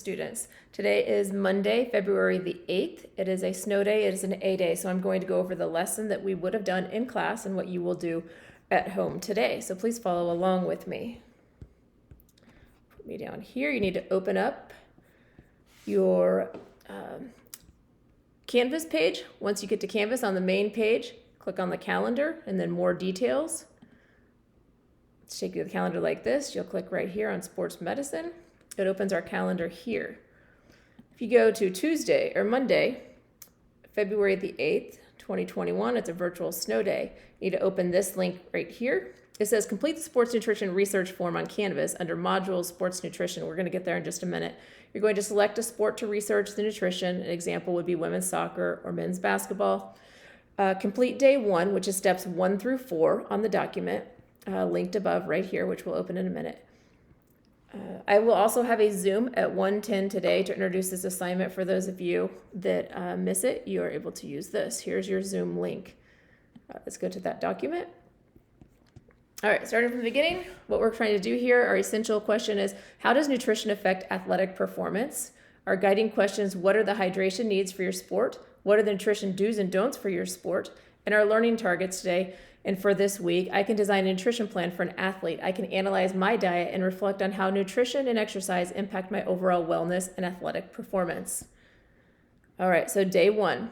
Students. Today is Monday, February the 8th. It is a snow day. It is an A day. So I'm going to go over the lesson that we would have done in class and what you will do at home today. So please follow along with me. Put me down here. You need to open up your Canvas page. Once you get to Canvas on the main page, click on the calendar and then more details. Let's take you to the calendar like this. You'll click right here on sports medicine. It opens our calendar here. If you go to Tuesday or Monday, February the 8th, 2021, it's a virtual snow day. You need to open this link right here. It says complete the sports nutrition research form on Canvas under modules sports nutrition. We're going to get there in just a minute. You're going to select a sport to research the nutrition. An example would be women's soccer or men's basketball. Complete day 1, which is steps 1 through 4 on the document, linked above right here, which we'll open in a minute. I will also have a Zoom at 1:10 today to introduce this assignment. For those of you that miss it, you are able to use this. Here's your Zoom link. Let's go to that document. All right, starting from the beginning, what we're trying to do here, our essential question is, how does nutrition affect athletic performance? Our guiding questions, what are the hydration needs for your sport? What are the nutrition do's and don'ts for your sport? And our learning targets today, and for this week, I can design a nutrition plan for an athlete. I can analyze my diet and reflect on how nutrition and exercise impact my overall wellness and athletic performance. All right, so day 1.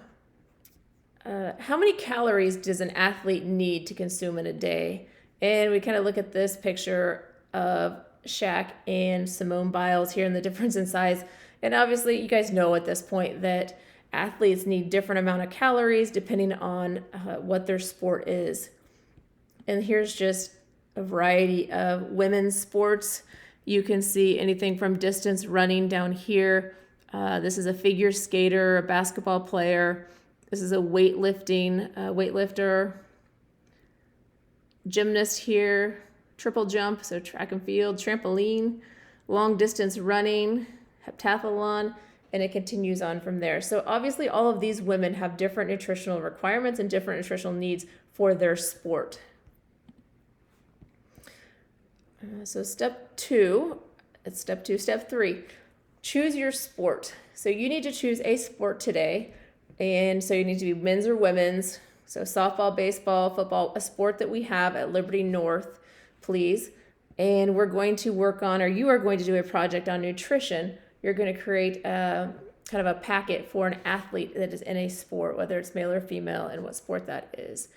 How many calories does an athlete need to consume in a day? And we kind of look at this picture of Shaq and Simone Biles here and the difference in size. And obviously, you guys know at this point that athletes need different amount of calories depending on what their sport is. And here's just a variety of women's sports. You can see anything from distance running down here. This is a figure skater, a basketball player. This is a weightlifter, gymnast here, triple jump, so track and field, trampoline, long distance running, heptathlon, and it continues on from there. So obviously all of these women have different nutritional requirements and different nutritional needs for their sport. So step 3, choose your sport. So you need to choose a sport today. And so you need to be men's or women's. So softball, baseball, football, a sport that we have at Liberty North, please. And we're going to work on, or you are going to do a project on nutrition. You're going to create a kind of a packet for an athlete that is in a sport, whether it's male or female, and what sport that is.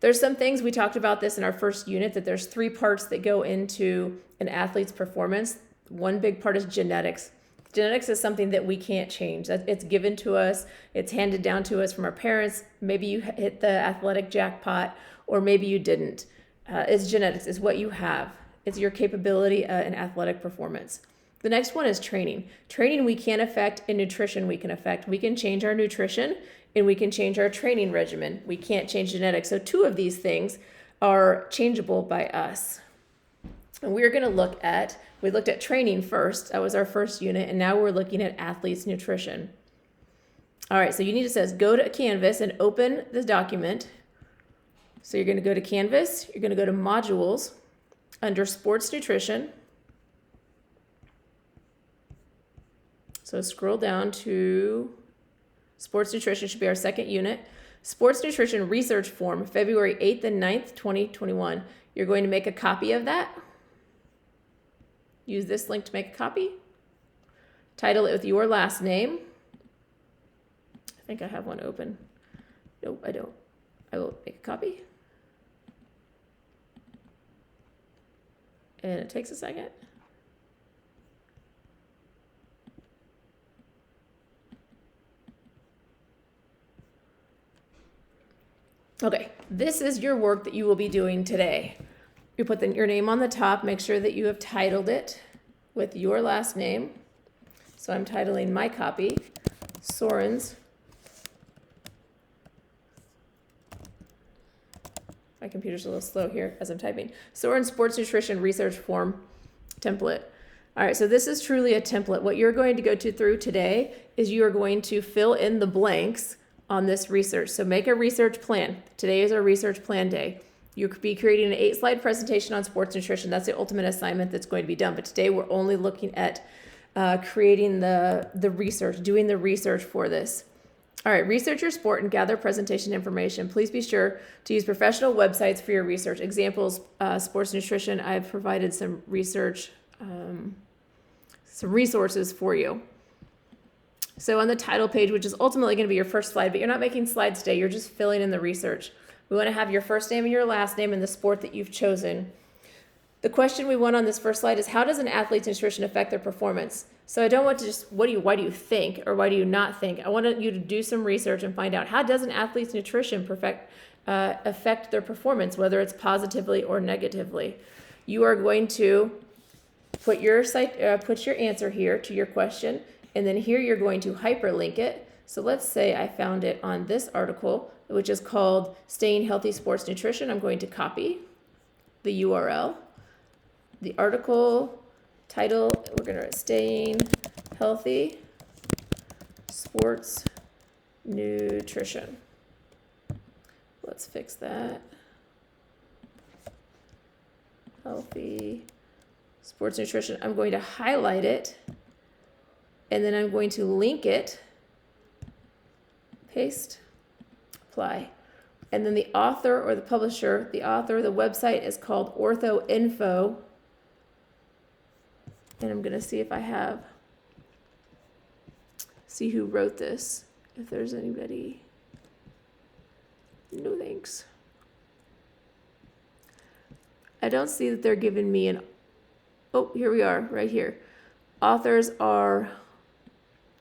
There's some things, we talked about this in our first unit, that there's 3 parts that go into an athlete's performance. One big part is genetics. Genetics is something that we can't change. It's given to us. It's handed down to us from our parents. Maybe you hit the athletic jackpot, or maybe you didn't. It's genetics. It's what you have. It's your capability in athletic performance. The next one is training. Training we can affect, and nutrition we can affect. We can change our nutrition, and we can change our training regimen. We can't change genetics. So 2 of these things are changeable by us. And we're going to we looked at training first. That was our first unit. And now we're looking at athletes' nutrition. All right, so you need to go to Canvas and open this document. So you're going to go to Canvas. You're going to go to modules under sports nutrition. So scroll down to sports nutrition, should be our second unit. Sports nutrition research form, February 8th and 9th, 2021. You're going to make a copy of that. Use this link to make a copy. Title it with your last name. I think I have one open. Nope, I don't. I will make a copy. And it takes a second. Okay, this is your work that you will be doing today. You put your name on the top, make sure that you have titled it with your last name. So I'm titling my copy, Soren's. My computer's a little slow here as I'm typing. Soren's Sports Nutrition Research Form Template. All right, so this is truly a template. What you're going to go through today is you are going to fill in the blanks on this research. So make a research plan. Today is our research plan day. You could be creating an 8-slide presentation on sports nutrition. That's the ultimate assignment that's going to be done. But today we're only looking at creating the research, doing the research for this. All right, research your sport and gather presentation information. Please be sure to use professional websites for your research. Examples, sports nutrition. I've provided some research, some resources for you. So on the title page, which is ultimately going to be your first slide, but you're not making slides today, you're just filling in the research. We want to have your first name and your last name and the sport that you've chosen. The question we want on this first slide is, how does an athlete's nutrition affect their performance? So I don't want to just, why do you think, or why do you not think? I want you to do some research and find out, how does an athlete's nutrition affect their performance, whether it's positively or negatively? You are going to put your answer here to your question, and then here you're going to hyperlink it. So let's say I found it on this article, which is called Staying Healthy Sports Nutrition. I'm going to copy the URL. The article title, we're going to write Staying Healthy Sports Nutrition. Let's fix that. Healthy Sports Nutrition. I'm going to highlight it, and then I'm going to link it, paste, apply. And then the author or the publisher, the website is called OrthoInfo. And I'm going to see if I see who wrote this, if there's anybody. No thanks. I don't see that they're giving me oh, here we are, right here. Authors are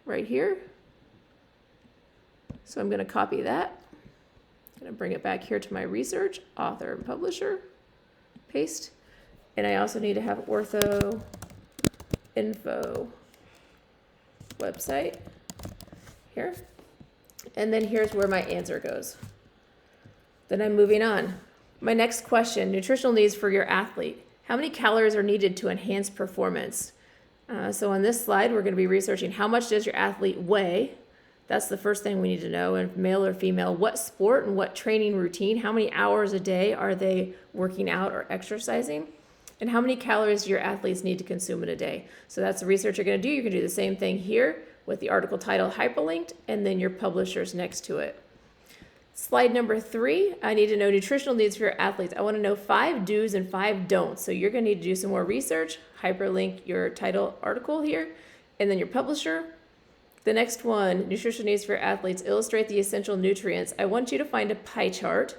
right here. So I'm going to copy that. I'm going to bring it back here to my research, author and publisher, paste. And I also need to have OrthoInfo website here. And then here's where my answer goes. Then I'm moving on. My next question, nutritional needs for your athlete. How many calories are needed to enhance performance? So on this slide, we're going to be researching how much does your athlete weigh? That's the first thing we need to know. And male or female, what sport and what training routine, how many hours a day are they working out or exercising? And how many calories do your athletes need to consume in a day? So that's the research you're going to do. You can do the same thing here with the article title hyperlinked and then your publishers next to it. Slide number 3, I need to know nutritional needs for your athletes. I want to know 5 do's and 5 don'ts. So you're going to need to do some more research, hyperlink your title article here, and then your publisher. The next one, nutrition needs for your athletes, illustrate the essential nutrients. I want you to find a pie chart,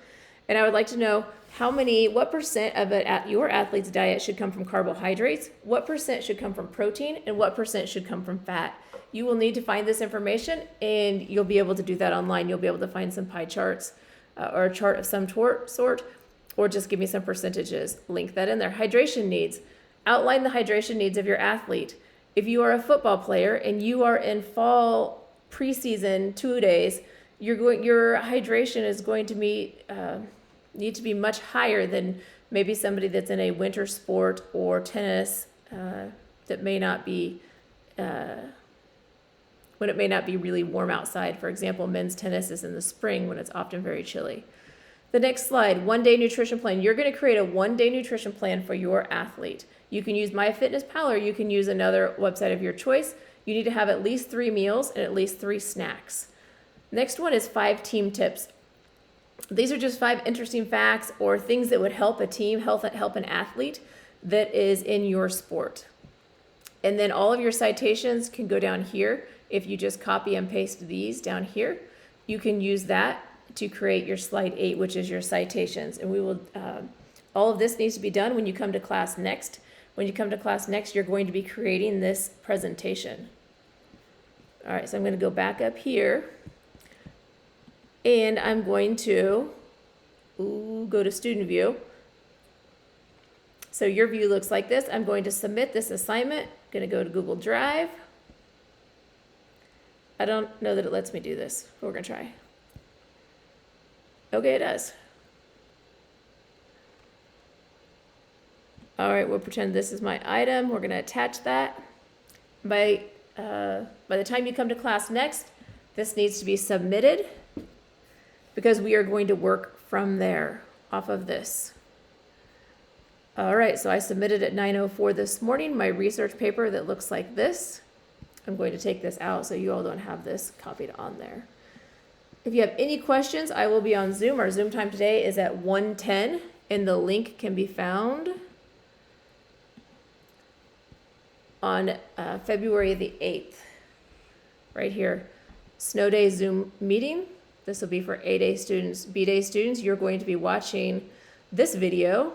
and I would like to know what percent of your athlete's diet should come from carbohydrates, what percent should come from protein, and what percent should come from fat. You will need to find this information, and you'll be able to do that online. You'll be able to find some pie charts or a chart of some sort, or just give me some percentages. Link that in there. Hydration needs. Outline the hydration needs of your athlete. If you are a football player and you are in fall preseason 2 days, your hydration is going to need to be much higher than maybe somebody that's in a winter sport or tennis that may not be when it may not be really warm outside. For example, men's tennis is in the spring when it's often very chilly. The next slide, 1-day nutrition plan. You're going to create a 1-day nutrition plan for your athlete. You can use MyFitnessPal or you can use another website of your choice. You need to have at least 3 meals and at least 3 snacks. Next one is 5 team tips. These are just 5 interesting facts or things that would help a team, help an athlete that is in your sport. And then all of your citations can go down here. If you just copy and paste these down here, you can use that to create your slide 8, which is your citations. And we will, all of this needs to be done when you come to class next. When you come to class next, you're going to be creating this presentation. All right, so I'm going to go back up here. And I'm going to go to student view. So your view looks like this. I'm going to submit this assignment. I'm going to go to Google Drive. I don't know that it lets me do this, but we're going to try. Okay, it does. All right, we'll pretend this is my item. We're going to attach that. By the time you come to class next, this needs to be submitted because we are going to work from there, off of this. All right, so I submitted at 9:04 this morning my research paper that looks like this. I'm going to take this out so you all don't have this copied on there. If you have any questions, I will be on Zoom. Our Zoom time today is at 1:10, and the link can be found on February the 8th, right here. Snow Day Zoom meeting. This will be for A-Day students. B-Day students, you're going to be watching this video.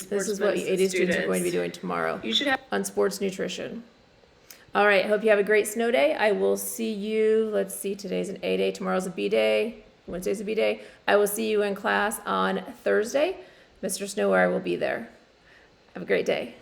This is what A-Day students are going to be doing tomorrow You should have. on sports nutrition. All right, hope you have a great snow day. I will see you, let's see, today's an A-Day, tomorrow's a B-Day, Wednesday's a B-Day. I will see you in class on Thursday. Mr. Snowwire will be there. Have a great day.